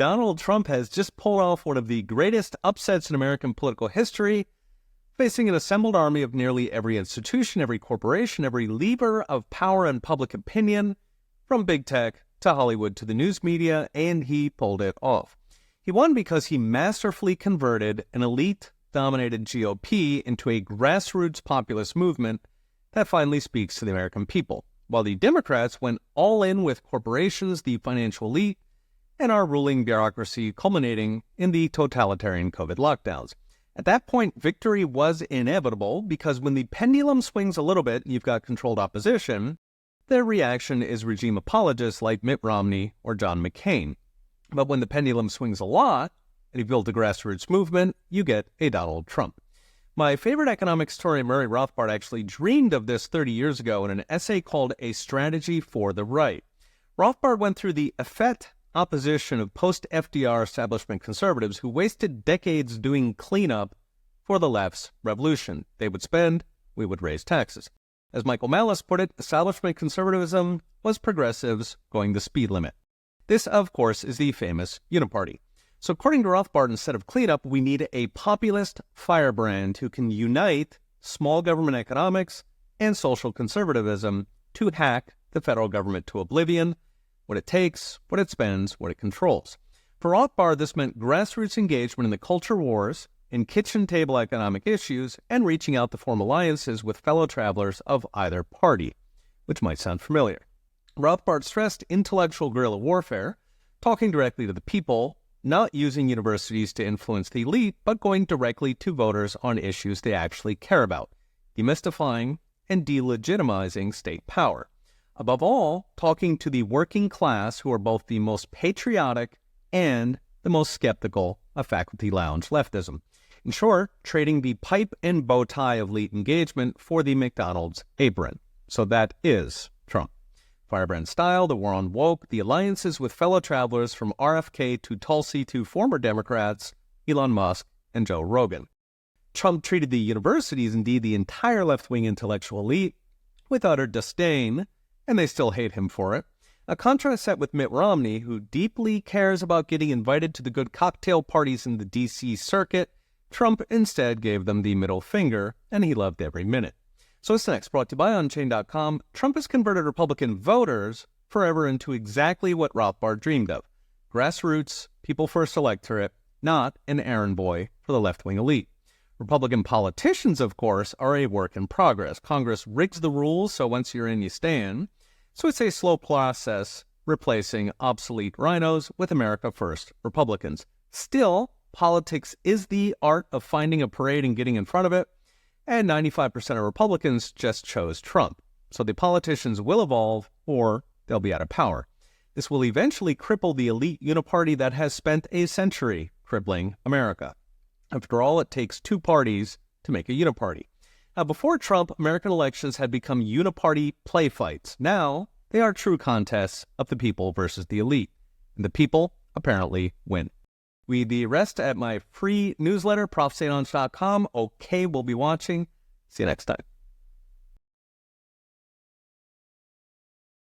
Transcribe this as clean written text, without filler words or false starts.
Donald Trump has just pulled off one of the greatest upsets in American political history, facing an assembled army of nearly every institution, every corporation, every lever of power and public opinion, from big tech to Hollywood to the news media, and he pulled it off. He won because he masterfully converted an elite-dominated GOP into a grassroots populist movement that finally speaks to the American people, while the Democrats went all in with corporations, the financial elite, and our ruling bureaucracy, culminating in the totalitarian COVID lockdowns. At that point, victory was inevitable because when the pendulum swings a little bit and you've got controlled opposition, their reaction is regime apologists like Mitt Romney or John McCain. But when the pendulum swings a lot and you build a grassroots movement, you get a Donald Trump. My favorite economic historian, Murray Rothbard, actually dreamed of this 30 years ago in an essay called A Strategy for the Right. Rothbard went through the effete opposition of post-FDR establishment conservatives who wasted decades doing cleanup for the left's revolution. They would spend, we would raise taxes. As Michael Malice put it, establishment conservatism was progressives going the speed limit. This, of course, is the famous Uniparty. So according to Rothbard, instead of cleanup, we need a populist firebrand who can unite small government economics and social conservatism to hack the federal government to oblivion, what it takes, what it spends, what it controls. For Rothbard, this meant grassroots engagement in the culture wars, in kitchen table economic issues, and reaching out to form alliances with fellow travelers of either party, which might sound familiar. Rothbard stressed intellectual guerrilla warfare, talking directly to the people, not using universities to influence the elite, but going directly to voters on issues they actually care about, demystifying and delegitimizing state power. Above all, talking to the working class who are both the most patriotic and the most skeptical of faculty lounge leftism. In short, trading the pipe and bow tie of elite engagement for the McDonald's apron. So that is Trump. Firebrand style, the war on woke, the alliances with fellow travelers from RFK to Tulsi to former Democrats, Elon Musk and Joe Rogan. Trump treated the universities, indeed the entire left-wing intellectual elite, with utter disdain, and they still hate him for it. A contrast set with Mitt Romney, who deeply cares about getting invited to the good cocktail parties in the D.C. circuit. Trump instead gave them the middle finger, and he loved every minute. So what's next? Brought to you by OnChain.com. Trump has converted Republican voters forever into exactly what Rothbard dreamed of. Grassroots, people-first electorate, not an errand boy for the left-wing elite. Republican politicians, of course, are a work in progress. Congress rigs the rules, so once you're in, you stand. So it's a slow process replacing obsolete rhinos with America First Republicans. Still, politics is the art of finding a parade and getting in front of it, and 95% of Republicans just chose Trump. So the politicians will evolve, or they'll be out of power. This will eventually cripple the elite uniparty that has spent a century crippling America. After all, it takes two parties to make a uniparty. Now, before Trump, American elections had become uniparty play fights. Now, they are true contests of the people versus the elite. And the people apparently win. Read the rest at my free newsletter, profsatonch.com. Okay, we'll be watching. See you next time.